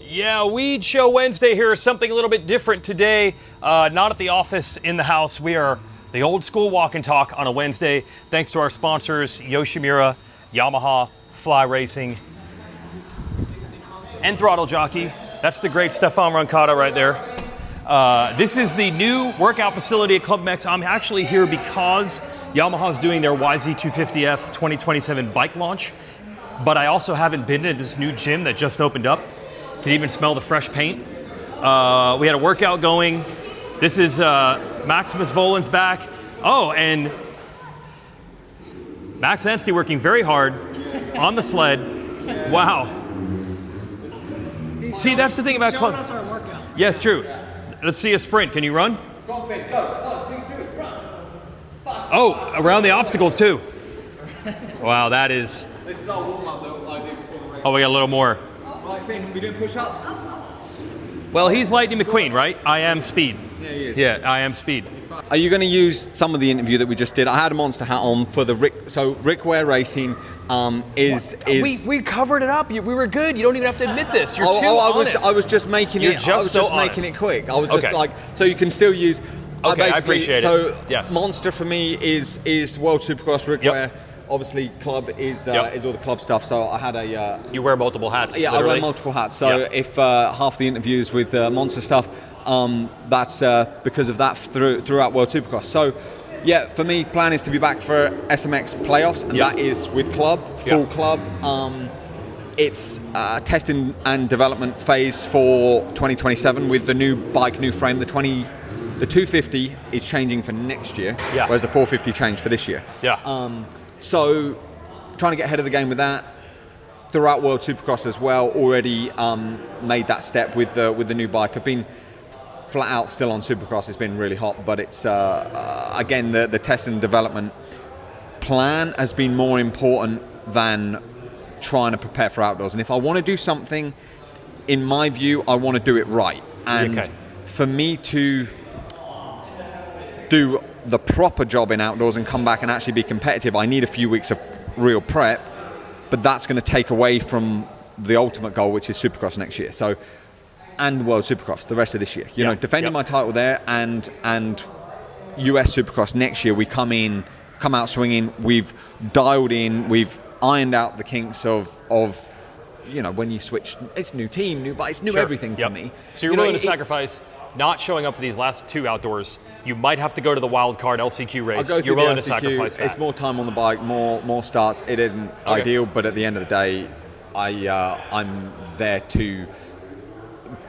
Yeah, Weege Show Wednesday here is something a little bit different today. Not at the office, in the house. We are the old school walk and talk on a Wednesday. Thanks to our sponsors, Yoshimura, Yamaha, Fly Racing, and Throttle Jockey. That's the great Stefan Roncada right there. This is the new workout facility at ClubMX. I'm actually here because Yamaha's doing their YZ250F 2027 bike launch, but I also haven't been to this new gym that just opened up. Can even smell the fresh paint. We had a workout going. This is Maximus Vohland's back. Oh, and Max Anstie working very hard on the sled. Wow. See, that's the thing about club. Yes, true. Let's see a sprint. Can you run? Go on, Finn. Go. 1, 2, 3, run. Fast, oh, fast. Around the obstacles too. Wow, that is. This is our warm-up that I do before the race. Oh, we got a little more. Right, Finn, we doing push-ups? Well, he's Lightning McQueen, right? I am speed. Yeah, he is. Yeah, I am speed. Are you going to use some of the interview that we just did? I had a monster hat on for the Rick. So Rick Ware Racing is. We covered it up. We were good. You don't even have to admit this. You're too honest. I was just making You're it. Just I was so just honest. making it quick. I was just Okay. like, so you can still use. Okay, I appreciate it. So Yes. monster for me is World Supercross Rick Yep. Ware. Obviously, club is Yep. is all the club stuff. So I had a. You wear multiple hats. Yeah, literally. I wear multiple hats. So Yep. if half the interviews with monster stuff, that's because of that throughout World Supercross. So, yeah, for me, plan is to be back for SMX playoffs, and Yep. that is with club, full Yep. club. It's testing and development phase for 2027 with the new bike, new frame. The 250 is changing for next year, Yeah. whereas the 450 changed for this year. Yeah. So, trying to get ahead of the game with that. Throughout World Supercross as well, already made that step with the new bike. I've been flat out still on Supercross. It's been really hot, but it's again the test and development plan has been more important than trying to prepare for outdoors. And if I want to do something, in my view, I want to do it right. And Okay. for me to do the proper job in outdoors and come back and actually be competitive, I need a few weeks of real prep, but that's going to take away from the ultimate goal, which is Supercross next year. So, and World Supercross the rest of this year. You know, defending my title there and US Supercross next year, we come out swinging. We've dialed in, we've ironed out the kinks of you know, when you switch, it's new team, new bike, it's new everything for me. So you're willing to sacrifice not showing up for these last two outdoors. You might have to go to the wild card LCQ race. You're willing to sacrifice that. It's more time on the bike, more starts. It isn't ideal, but at the end of the day, I'm there to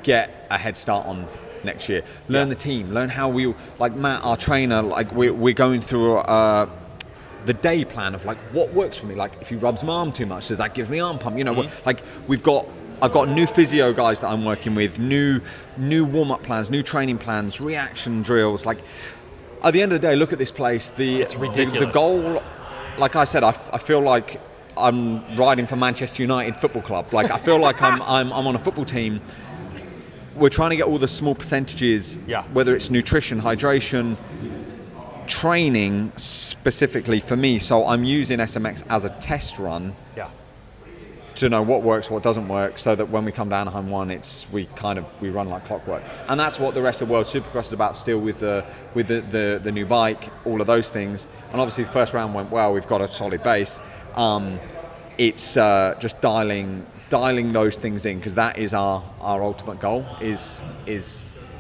get a head start on next year. Learn the team, learn how we, like Matt, our trainer, like we're going through the day plan of like what works for me. Like if he rubs my arm too much, does that give me arm pump? You know, like I've got new physio guys that I'm working with, new warm-up plans, new training plans, reaction drills. Like at the end of the day, look at this place. It's ridiculous. The goal, like I said, I feel like I'm riding for Manchester United Football Club. Like I feel like I'm on a football team. We're trying to get all the small percentages, whether it's nutrition, hydration, training specifically for me. So I'm using SMX as a test run. To know what works, what doesn't work, so that when we come down home one, we run like clockwork, and that's what the rest of World Supercross is about. Still with the new bike, all of those things, and obviously the first round went well. We've got a solid base. It's just dialing those things in, because that is our ultimate goal is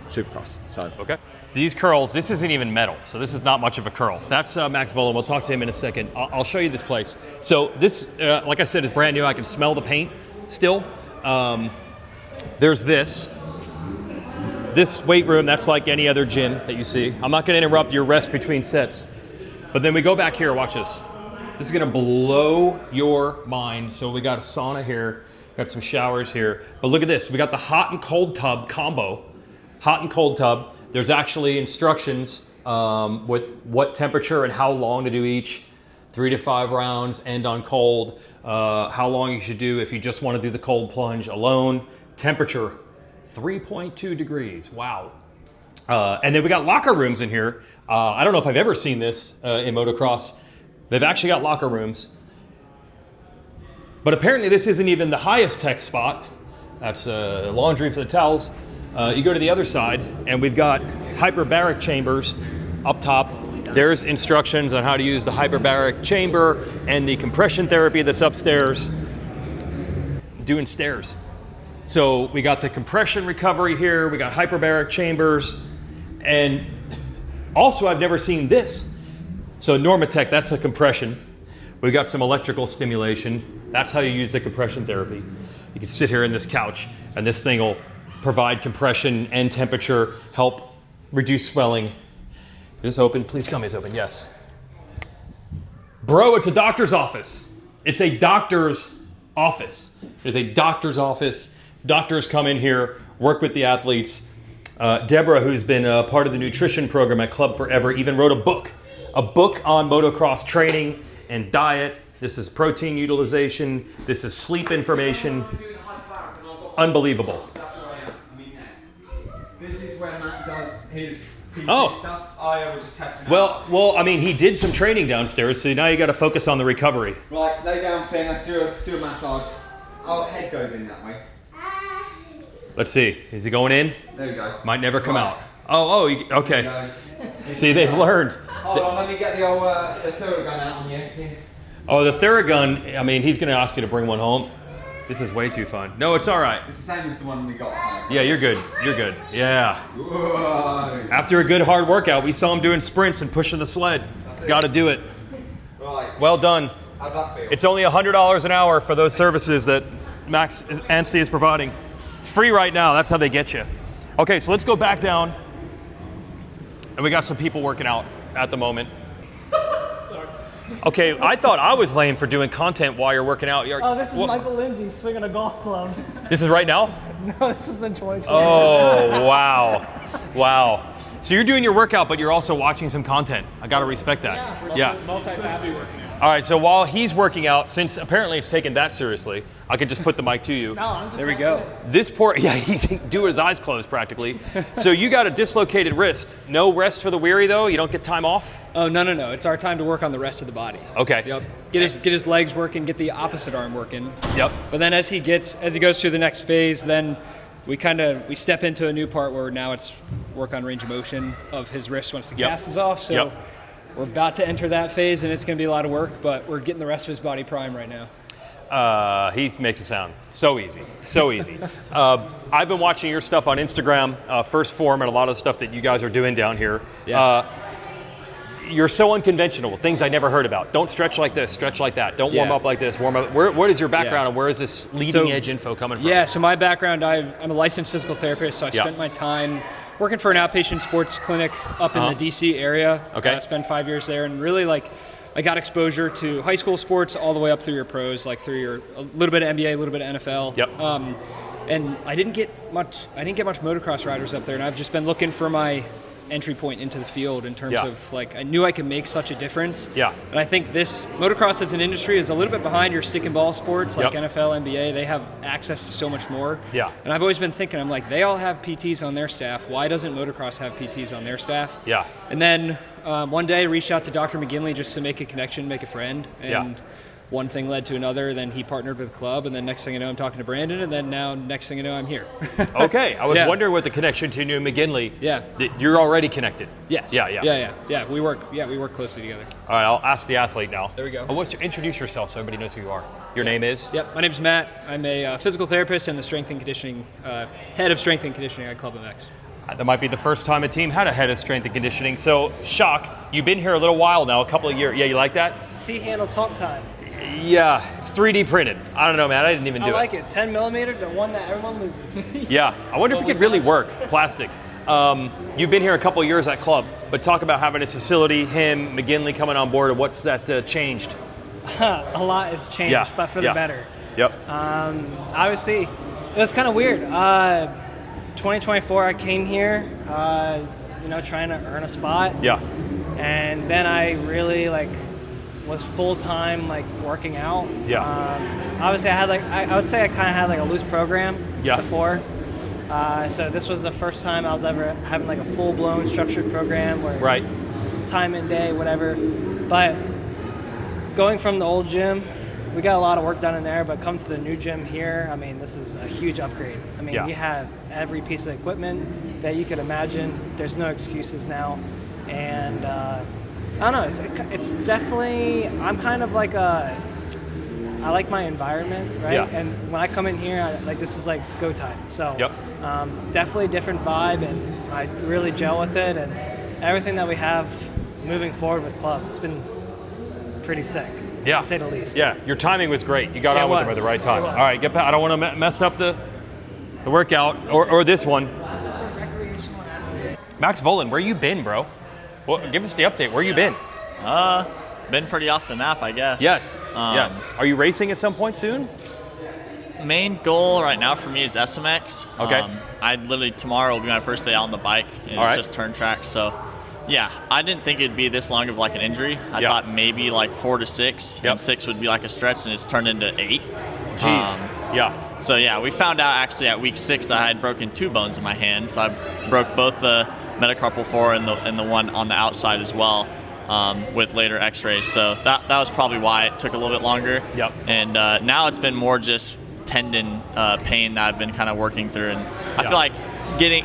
Supercross. So okay. These curls, this isn't even metal, so this is not much of a curl. That's Max Vohland. We'll talk to him in a second. I'll show you this place. So this, like I said, is brand new. I can smell the paint still. There's this weight room. That's like any other gym that you see. I'm not going to interrupt your rest between sets. But then we go back here. Watch this. This is going to blow your mind. So we got a sauna here. Got some showers here. But look at this. We got the hot and cold tub combo. Hot and cold tub. There's actually instructions with what temperature and how long to do each. 3 to 5 rounds, end on cold. How long you should do if you just want to do the cold plunge alone. Temperature, 3.2 degrees. Wow. And then we got locker rooms in here. I don't know if I've ever seen this in motocross. They've actually got locker rooms. But apparently this isn't even the highest tech spot. That's laundry for the towels. You go to the other side, and we've got hyperbaric chambers up top. There's instructions on how to use the hyperbaric chamber and the compression therapy that's upstairs. Doing stairs. So we got the compression recovery here, we got hyperbaric chambers, and also I've never seen this. So Normatec, that's a compression. We've got some electrical stimulation. That's how you use the compression therapy. You can sit here in this couch, and this thing will provide compression and temperature, help reduce swelling. Is this open? Please tell me it's open. Yes. Bro, it's a doctor's office. It's a doctor's office. It's a doctor's office. Doctors come in here, work with the athletes. Deborah, who's been a part of the nutrition program at Club Forever, even wrote a book on motocross training and diet. This is protein utilization. This is sleep information. Unbelievable. This is where Matt does his PT stuff. I was just testing Well, I mean, he did some training downstairs, so now you got to focus on the recovery. Right, lay down thin, let's do a massage. Oh, head goes in that way. Let's see, is he going in? There we go. Might never come out. Okay. See, they've learned. Hold on, let me get the old the Theragun out on you. Oh, the Theragun, I mean, he's going to ask you to bring one home. This is way too fun. No, it's all right. It's the same as the one we got. Yeah, you're good. You're good. Yeah. Whoa. After a good hard workout, we saw him doing sprints and pushing the sled. He's got to do it. Right. Well done. How's that feel? It's only $100 an hour for those services that Max Anstie is providing. It's free right now. That's how they get you. Okay, so let's go back down. And we got some people working out at the moment. Okay, I thought I was lame for doing content while you're working out. This is Michael Lindsay swinging a golf club. This is right now? No, this is in 2020. Oh, wow. Wow. So you're doing your workout, but you're also watching some content. I got to respect that. Yeah. Multi-happy working out. All right, so while he's working out, since apparently it's taken that seriously, I could just put the mic to you. No, I'm just there we go. This poor, he's doing his eyes closed practically. So you got a dislocated wrist. No rest for the weary though? You don't get time off? Oh, no. It's our time to work on the rest of the body. Okay. Yep. Get his legs working, get the opposite arm working. Yep. But then as he goes through the next phase, then we step into a new part where now it's work on range of motion of his wrist once the cast is off. So we're about to enter that phase, and it's going to be a lot of work, but we're getting the rest of his body prime right now. He makes it sound so easy, so easy. I've been watching your stuff on Instagram, First Form, and a lot of the stuff that you guys are doing down here. Yeah. You're so unconventional, things I never heard about. Don't stretch like this, stretch like that. Don't warm up like this, warm up. What is your background and where is this leading edge info coming from? Yeah, so my background, I'm a licensed physical therapist, so I spent my time working for an outpatient sports clinic up in the DC area. Okay. I spent 5 years there, and really I got exposure to high school sports all the way up through your pros, like through a little bit of NBA, a little bit of NFL. Yep. And I didn't get much motocross riders up there, and I've just been looking for my entry point into the field in terms of I knew I could make such a difference. Yeah. And I think this motocross as an industry is a little bit behind your stick and ball sports like NFL, NBA. They have access to so much more. Yeah. And I've always been thinking, I'm like, they all have PTs on their staff. Why doesn't motocross have PTs on their staff? Yeah. And then one day I reached out to Dr. McGinley just to make a connection, make a friend. And one thing led to another, then he partnered with Club, and then next thing you know, I'm talking to Brandon, and then now next thing you know, I'm here. Okay, I was wondering what the connection to you and McGinley. Yeah. You're already connected. Yes. Yeah. We work closely together. All right, I'll ask the athlete now. There we go. Introduce yourself so everybody knows who you are. Your name is? Yep, my name's Matt. I'm a physical therapist and the strength and conditioning, head of strength and conditioning at ClubMX's. That might be the first time a team had a head of strength and conditioning. So, Schock, you've been here a little while now, a couple of years. Yeah, you like that? T-handle top time. Yeah, it's 3D printed. I don't know, man. I didn't even do it. I like it. 10 millimeter, the one that everyone loses. Yeah, I wonder if it could really work, plastic. You've been here a couple of years at Club, but talk about having this facility, him, McGinley coming on board, and what's that changed? A lot has changed, but for the better. Yep. Obviously, it was kind of weird. 2024, I came here, trying to earn a spot. Yeah. And then I really was full-time working out. Yeah. Obviously I would say I kind of had a loose program before. So this was the first time I was ever having a full-blown structured program where time and day, whatever. But going from the old gym we got a lot of work done in there, but come to the new gym here, I mean, this is a huge upgrade. I mean, we have every piece of equipment that you could imagine. There's no excuses now. And I don't know, it's definitely, I'm kind of like I like my environment, right? Yeah. And when I come in here, this is like go time. So definitely a different vibe, and I really gel with it, and everything that we have moving forward with Club, it's been pretty sick, to say the least. Yeah, your timing was great. You got on with them at the right time. All right, get back. I don't want to mess up the workout or this one. Max Vohland, where you been, bro? Well, give us the update. Where you been? Been pretty off the map, I guess. Yes. Yes. Are you racing at some point soon? Main goal right now for me is SMX. Okay. Tomorrow will be my first day on the bike, and it's just turn track. So, yeah, I didn't think it'd be this long of like an injury. I thought maybe like 4 to 6, and 6 would be like a stretch, and it's turned into 8. Jeez. So yeah, we found out actually at week 6 that I had broken 2 bones in my hand. So I broke both the metacarpal 4 and the one on the outside as well. With later x-rays. So that was probably why it took a little bit longer. Yep. And now it's been more just tendon pain that I've been kind of working through. And I feel like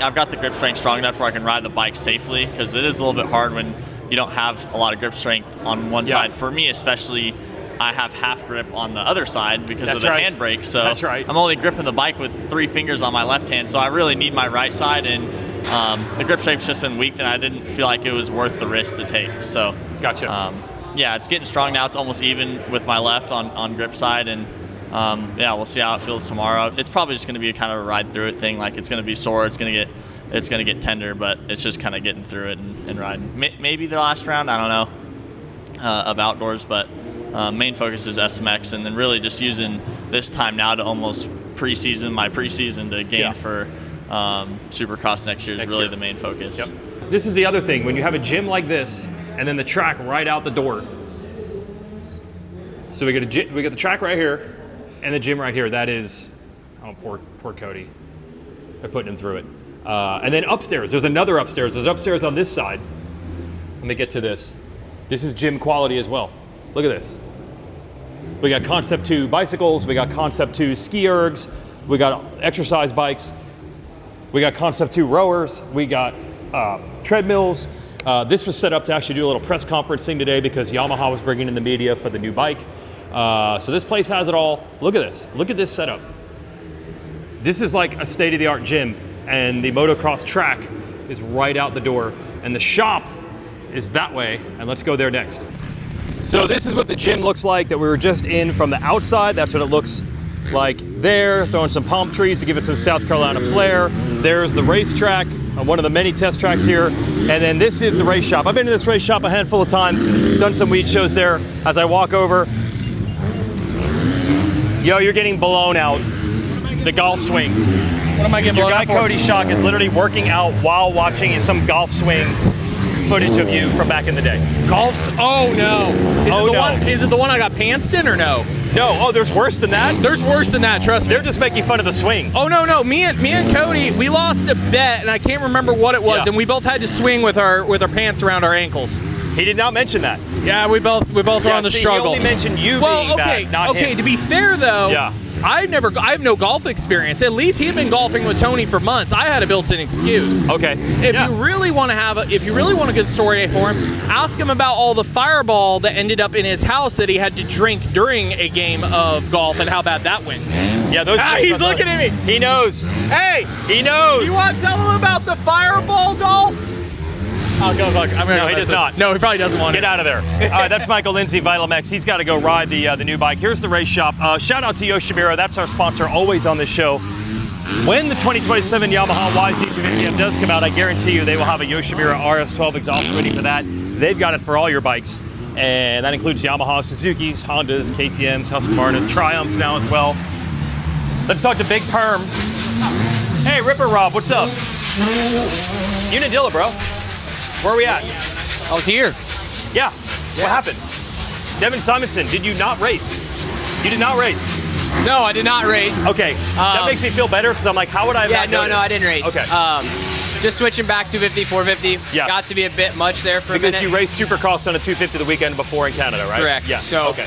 I've got the grip strength strong enough where I can ride the bike safely, because it is a little bit hard when you don't have a lot of grip strength on one side. For me especially, I have half grip on the other side because of the handbrake. So I'm only gripping the bike with 3 fingers on my left hand. So I really need my right side, and the grip strength's just been weak, and I didn't feel like it was worth the risk to take. So gotcha. Yeah, it's getting strong now. It's almost even with my left on grip side, and we'll see how it feels tomorrow. It's probably just going to be a kind of a ride through it thing. Like, it's going to be sore, it's going to get tender, but it's just kind of getting through it and riding. Maybe the last round, I don't know, of outdoors, but main focus is SMX, and then really just using this time now to almost my preseason to gain for Supercross next year is really the main focus. Yep. This is the other thing, when you have a gym like this and then the track right out the door. So we got the track right here and the gym right here. That is, poor Coty. They're putting him through it. And then upstairs, there's another upstairs. There's upstairs on this side. Let me get to this. This is gym quality as well. Look at this. We got Concept 2 bicycles. We got Concept 2 ski ergs. We got exercise bikes. We got Concept 2 rowers. We got treadmills. This was set up to actually do a little press conference thing today because Yamaha was bringing in the media for the new bike. So this place has it all. Look at this. Look at this setup. This is like a state-of-the-art gym, and the motocross track is right out the door, and the shop is that way, and let's go there next. So this is what the gym looks like that we were just in from the outside. That's what it looks like there, throwing some palm trees to give it some South Carolina flair. There's the racetrack, one of the many test tracks here. And then this is the race shop. I've been to this race shop a handful of times, done some Weege shows there. As I walk over, yo, you're getting blown out. The golf swing. What am I getting blown out for? Your guy Coty Schock is literally working out while watching some golf swing footage of you from back in the day. Golf's? Oh no. Is it the one I got pantsed in or no? No. Oh, there's worse than that? There's worse than that, trust me. They're just making fun of the swing. Oh no. Me and Coty, we lost a bet and I can't remember what it was, and we both had to swing with our pants around our ankles. He did not mention that. Yeah, we both were on the struggle. He only mentioned you being bad, not him. To be fair though, I have no golf experience. At least he had been golfing with Tony for months. I had a built-in excuse. Okay. If you really want a good story for him, ask him about all the fireball that ended up in his house that he had to drink during a game of golf and how bad that went. Yeah, he's looking at me. He knows. Hey, he knows. Do you want to tell him about the fireball golf? I'll go look. No, he does not. No, he probably doesn't want to. Get out of there. All right, that's Michael Lindsay, ClubMX's. He's got to go ride the new bike. Here's the race shop. Shout out to Yoshimura. That's our sponsor always on this show. When the 2027 Yamaha YZ250F does come out, I guarantee you they will have a Yoshimura RS12 exhaust ready for that. They've got it for all your bikes. And that includes Yamaha, Suzuki's, Hondas, KTM's, Husqvarna's, Triumphs now as well. Let's talk to Big Perm. Hey, Ripper Rob, what's up? Unadilla, bro. Where are we at? I was here. Yeah. What happened? Devin Simonson, did you not race? You did not race. No, I did not race. Okay. That makes me feel better because I'm like, how would I have no, I didn't race. Okay. Just switching back 250, 450. Yeah. Got to be a bit much there for a minute. Because you raced Supercross on a 250 the weekend before in Canada, right? Correct. Yeah. So, okay.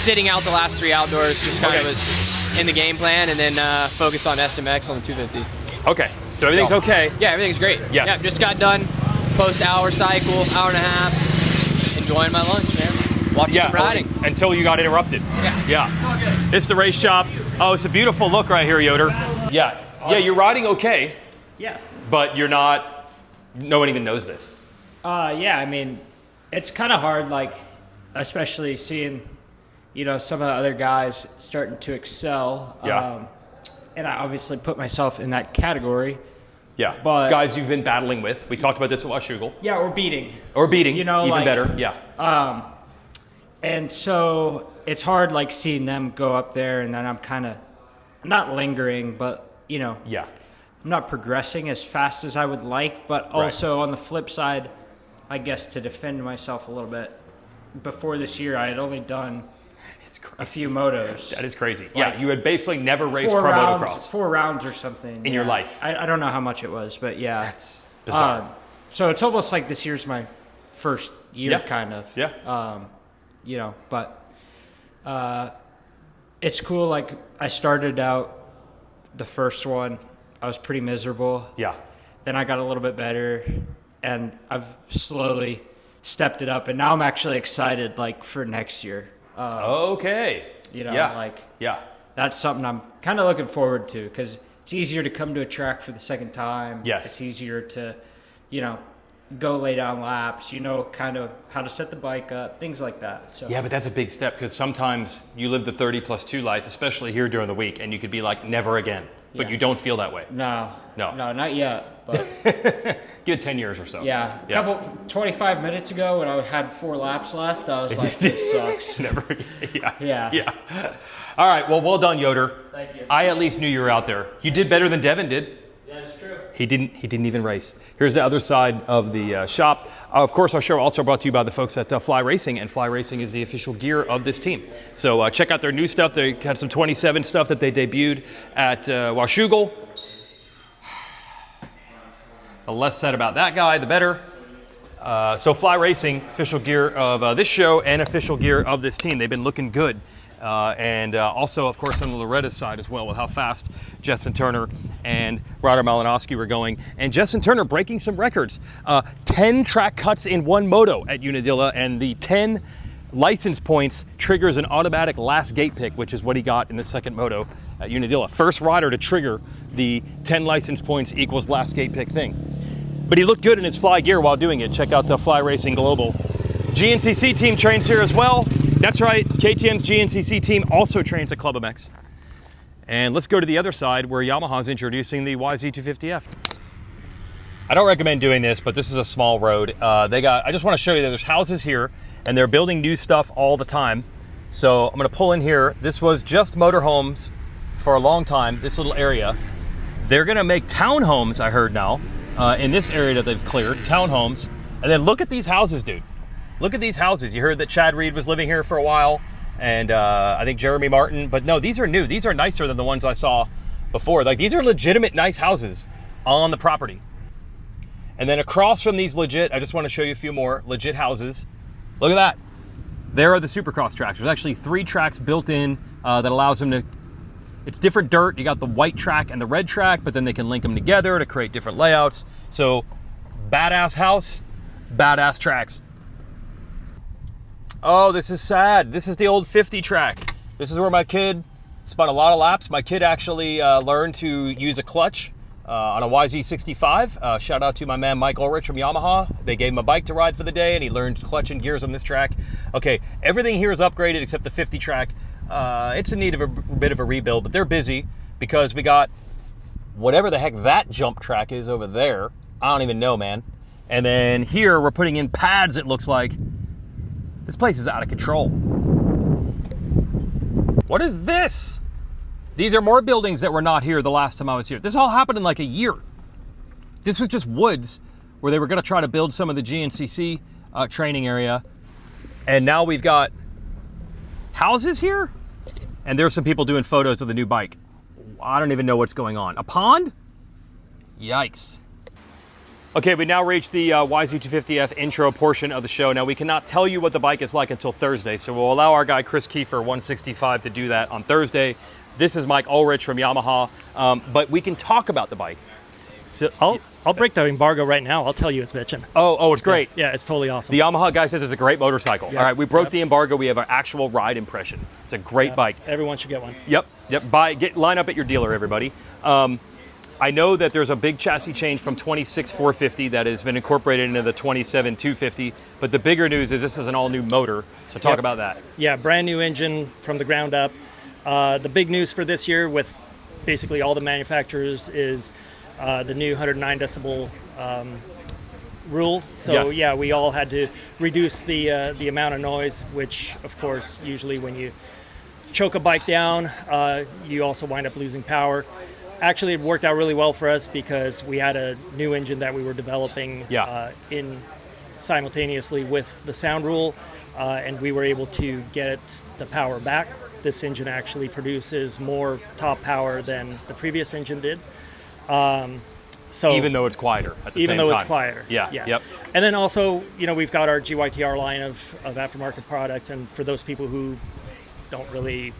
sitting out the last 3 outdoors, just kind of was in the game plan, and then focused on SMX on the 250. Okay, so everything's okay. Yeah, everything's great. Yes. Yeah, just got done, post-hour cycle, hour and a half, enjoying my lunch, man. Watching some riding. Until you got interrupted. Yeah. It's all good. It's the race shop. Oh, it's a beautiful look right here, Yoder. Yeah. Yeah, you're riding okay. Yeah. But you're not, no one even knows this. Yeah, I mean, it's kind of hard, like, especially seeing, you know, some of the other guys starting to excel. Yeah. And I obviously put myself in that category. Yeah. But guys you've been battling with. We talked about this at Washougal. Yeah, or beating. Or beating. You know, even like, better. Yeah. And so it's hard, like, seeing them go up there, and then I'm kind of not lingering, but, you know. Yeah. I'm not progressing as fast as I would like, but also on the flip side, I guess to defend myself a little bit, before this year I had only done a few motos. That is crazy. Like, yeah, you had basically never raced pro motocross. 4 rounds or something. In your life. I don't know how much it was, but yeah. That's bizarre. So it's almost like this year's my first year, kind of. Yeah. You know, but it's cool. Like, I started out the first one, I was pretty miserable. Yeah. Then I got a little bit better, and I've slowly stepped it up, and now I'm actually excited, like, for next year. Okay. You know, like, that's something I'm kind of looking forward to, because it's easier to come to a track for the second time. Yes. It's easier to, you know, go lay down laps, you know, kind of how to set the bike up, things like that. So yeah, but that's a big step, because sometimes you live the 30+2 life, especially here during the week, and you could be like, never again. But you don't feel that way. No, not yet. But give it 10 years or so. Yeah, 25 minutes ago when I had 4 laps left, I was like, this sucks. Never again. Yeah. All right, well done, Yoder. Thank you. I at least knew you were out there. You did better than Devin did. Yeah, that's true. He didn't even race. Here's the other side of the shop. Of course, our show also brought to you by the folks at Fly Racing, and Fly Racing is the official gear of this team. So check out their new stuff. They had some 27 stuff that they debuted at Washougal. The less said about that guy, the better. So Fly Racing, official gear of this show and official gear of this team. They've been looking good. And also, of course, on the Loretta's side as well, with how fast Justin Turner and Ryder Malinowski were going. And Justin Turner breaking some records. 10 track cuts in one moto at Unadilla, and the 10 license points triggers an automatic last gate pick, which is what he got in the second moto at Unadilla. First rider to trigger the 10 license points equals last gate pick thing. But he looked good in his fly gear while doing it. Check out Fly Racing Global. GNCC team trains here as well. That's right, KTM's GNCC team also trains at ClubMX. And let's go to the other side where Yamaha's introducing the YZ250F. I don't recommend doing this, but this is a small road. I just want to show you that there's houses here, and they're building new stuff all the time. So I'm going to pull in here. This was just motorhomes for a long time, this little area. They're going to make townhomes, I heard now, in this area that they've cleared, townhomes. And then look at these houses, dude. Look at these houses. You heard that Chad Reed was living here for a while, and I think Jeremy Martin, but no, these are new. These are nicer than the ones I saw before. Like, these are legitimate nice houses on the property. And then across from these legit, I just want to show you a few more legit houses. Look at that. There are the Supercross tracks. There's actually 3 tracks built in that allows them to, it's different dirt. You got the white track and the red track, but then they can link them together to create different layouts. So, badass house, badass tracks. Oh, this is sad. This is the old 50 track. This is where my kid spun a lot of laps. My kid actually learned to use a clutch on a YZ250. Shout out to my man Mike Ulrich from Yamaha. They gave him a bike to ride for the day, and he learned clutch and gears on this track. Okay, everything here is upgraded except the 50 track. It's in need of a bit of a rebuild, but they're busy because we got whatever the heck that jump track is over there. I don't even know, man. And then here we're putting in pads, it looks like. This place is out of control. What is this? These are more buildings that were not here the last time I was here. This all happened in like a year. This was just woods where they were going to try to build some of the GNCC training area. And now we've got houses here. And there's some people doing photos of the new bike. I don't even know what's going on. A pond? Yikes. Okay, we now reached the YZ250F intro portion of the show. Now, we cannot tell you what the bike is like until Thursday, so we'll allow our guy Kris Keefer 165 to do that on Thursday. This is Mike Ulrich from Yamaha, but we can talk about the bike. So I'll break the embargo right now. I'll tell you it's bitchin'. Oh, it's great. Yeah, it's totally awesome. The Yamaha guy says it's a great motorcycle. Yeah. All right, we broke the embargo. We have an actual ride impression. It's a great bike. Everyone should get one. Yep. Line up at your dealer, everybody. I know that there's a big chassis change from 26 450 that has been incorporated into the 27 250, but the bigger news is this is an all-new motor, so talk about that. Yeah, brand new engine from the ground up. The big news for this year with basically all the manufacturers is the new 109 decibel rule. So yeah, we all had to reduce the amount of noise, which of course usually when you choke a bike down, you also wind up losing power. Actually, it worked out really well for us because we had a new engine that we were developing in simultaneously with the sound rule, and we were able to get the power back. This engine actually produces more top power than the previous engine did. So even though it's quieter at the same time. Even though it's quieter. Yeah. Yep. And then also, we've got our GYTR line of aftermarket products, and for those people who don't really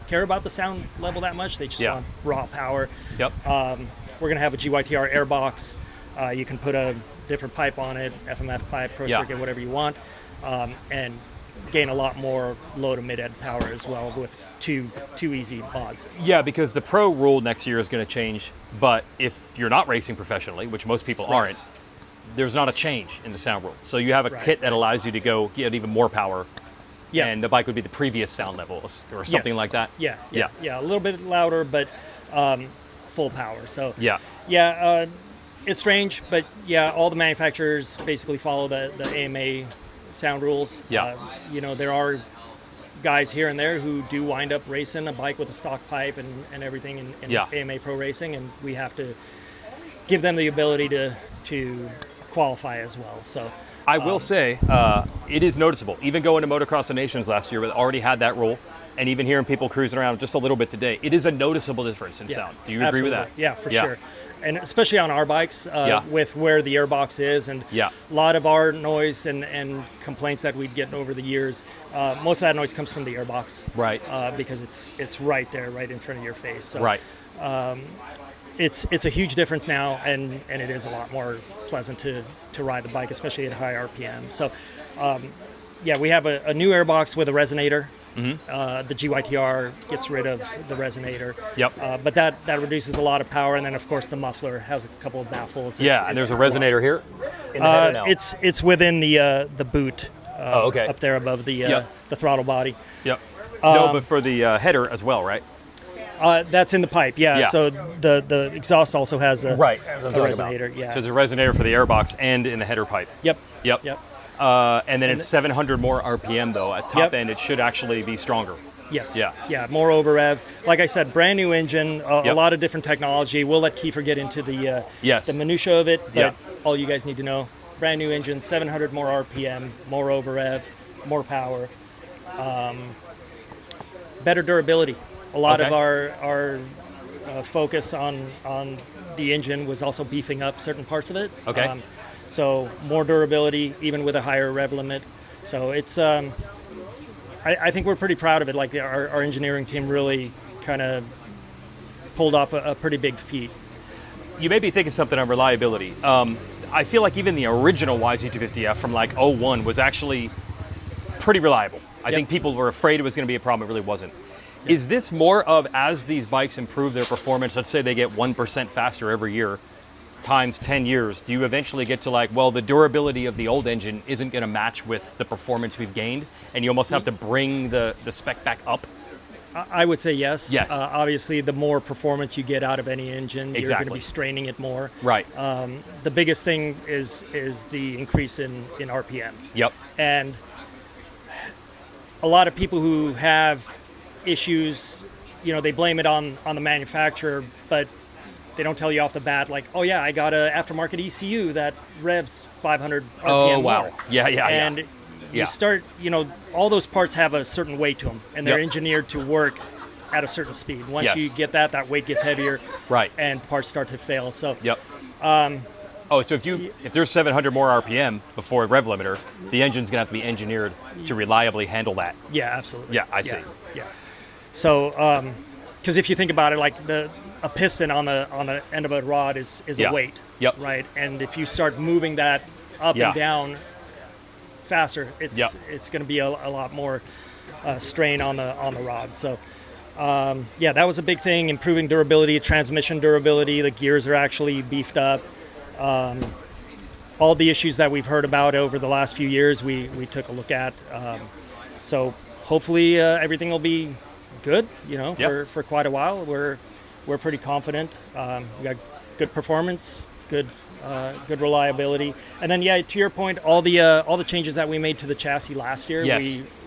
care about the sound level that much, they just want raw power. Yep. We're going to have a GYTR airbox. You can put a different pipe on it, FMF pipe, Pro Circuit, whatever you want, and gain a lot more low to mid-end power as well with two easy mods. Yeah, because the Pro rule next year is going to change, but if you're not racing professionally, which most people aren't, there's not a change in the sound rule. So you have a kit that allows you to go get even more power. Yeah. And the bike would be the previous sound levels or something like that. Yeah, a little bit louder, but full power. So it's strange, but all the manufacturers basically follow the AMA sound rules. Yeah. There are guys here and there who do wind up racing a bike with a stock pipe and everything in AMA Pro Racing, and we have to give them the ability to qualify as well. So I will say, it is noticeable. Even going to Motocross of Nations last year, we already had that rule, and even hearing people cruising around just a little bit today, it is a noticeable difference in sound. Do you agree with that? Yeah, for sure. And especially on our bikes, with where the airbox is, and a lot of our noise and complaints that we'd get over the years, most of that noise comes from the airbox. Right. Because it's right there, right in front of your face. So, right. It's a huge difference now, and it is a lot more pleasant to ride the bike, especially at high RPM. So, we have a new airbox with a resonator. Mm-hmm. The GYTR gets rid of the resonator. Yep. But that reduces a lot of power, and then of course the muffler has a couple of baffles. And there's a resonator here. In the header now. It's within the boot. Up there above the throttle body. Yep. No, but for the header as well, right? That's in the pipe, So the exhaust also has a resonator. Yeah. So there's a resonator for the airbox and in the header pipe. Yep. And then it's 700 more RPM though. At top end, it should actually be stronger. Yes. Yeah. More over rev. Like I said, brand new engine, a lot of different technology. We'll let Keefer get into the minutia of it, but all you guys need to know: brand new engine, 700 more RPM, more over rev, more power, better durability. A lot of our focus on the engine was also beefing up certain parts of it. Okay. So more durability, even with a higher rev limit. So it's, I think we're pretty proud of it. Like our engineering team really kind of pulled off a pretty big feat. You may be thinking something on reliability. I feel like even the original YZ250F from like 01 was actually pretty reliable. I think people were afraid it was going to be a problem. It really wasn't. Is this more of, as these bikes improve their performance, let's say they get 1% faster every year, times 10 years, do you eventually get to like, well, the durability of the old engine isn't going to match with the performance we've gained, and you almost have to bring the spec back up? I would say yes. Yes. Obviously, the more performance you get out of any engine, you're going to be straining it more. Right. The biggest thing is the increase in RPM. Yep. And a lot of people who have issues, they blame it on the manufacturer, but they don't tell you off the bat, like, oh yeah, I got an aftermarket ECU that revs 500 RPM. Oh wow. More. Yeah. And you start, all those parts have a certain weight to them, and they're engineered to work at a certain speed. Once you get that weight gets heavier, right, and parts start to fail. So, Oh, so if there's 700 more RPM before rev limiter, the engine's gonna have to be engineered to reliably handle that. Yeah, absolutely. Yeah, I see. Yeah. So, because if you think about it, like a piston on the end of a rod is a weight, right? And if you start moving that up and down faster, it's going to be a lot more strain on the rod. So, that was a big thing. Improving durability, transmission durability. The gears are actually beefed up. All the issues that we've heard about over the last few years, we took a look at. So hopefully everything will be good, for quite a while. We're pretty confident. We got good performance, good reliability, and then to your point, all the changes that we made to the chassis last year,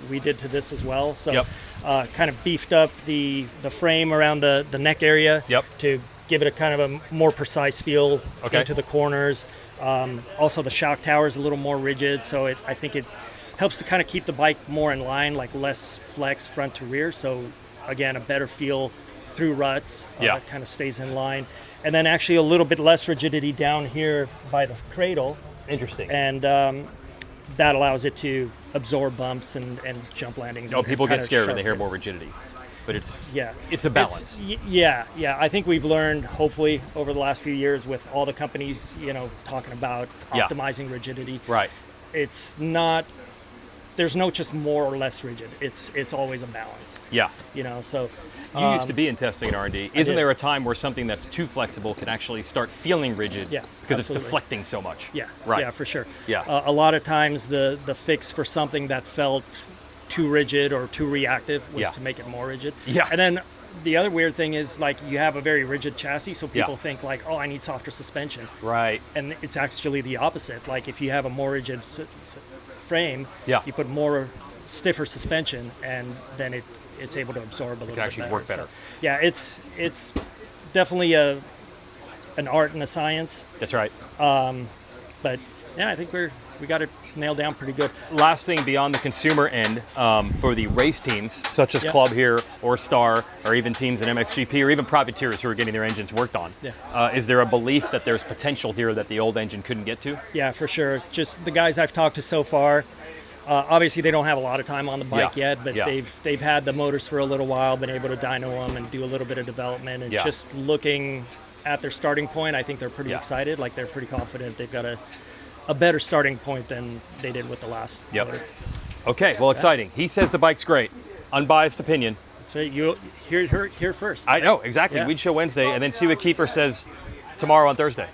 we did to this as well. So kind of beefed up the frame around the neck area to give it a kind of a more precise feel into the corners. Also, the shock tower is a little more rigid, so I think it helps to kind of keep the bike more in line, like less flex front to rear. So again, a better feel through ruts, kind of stays in line. And then actually a little bit less rigidity down here by the cradle. Interesting. And that allows it to absorb bumps and jump landings. Oh, people get scared when they hear more rigidity. But it's a balance. I think we've learned, hopefully, over the last few years with all the companies, talking about optimizing rigidity. Right. It's not, there's no just more or less rigid. It's always a balance. Yeah. So. You used to be in testing and R&D. Isn't there a time where something that's too flexible can actually start feeling rigid because it's deflecting so much? Yeah, right. Yeah, for sure. Yeah. A lot of times the fix for something that felt too rigid or too reactive was to make it more rigid. Yeah. And then the other weird thing is, like, you have a very rigid chassis, so people think like, oh, I need softer suspension. Right. And it's actually the opposite. Like, if you have a more rigid frame, you put more stiffer suspension, and then it's able to absorb a little bit actually better. work better. So, it's definitely an art and a science. That's right. But I think we got it nailed down pretty good. Last thing beyond the consumer end, for the race teams, such as Club here or Star, or even teams in MXGP, or even privateers who are getting their engines worked on, is there a belief that there's potential here that the old engine couldn't get to? Yeah, for sure. Just the guys I've talked to so far, obviously they don't have a lot of time on the bike yet, but they've had the motors for a little while, been able to dyno them and do a little bit of development, and just looking at their starting point, I think they're pretty excited. Like, they're pretty confident they've got a better starting point than they did with the last motor. Okay, well, exciting. He says the bike's great. Unbiased opinion. So you hear first. I know, exactly. We'd show Wednesday, and then see what Keefer says tomorrow on Thursday.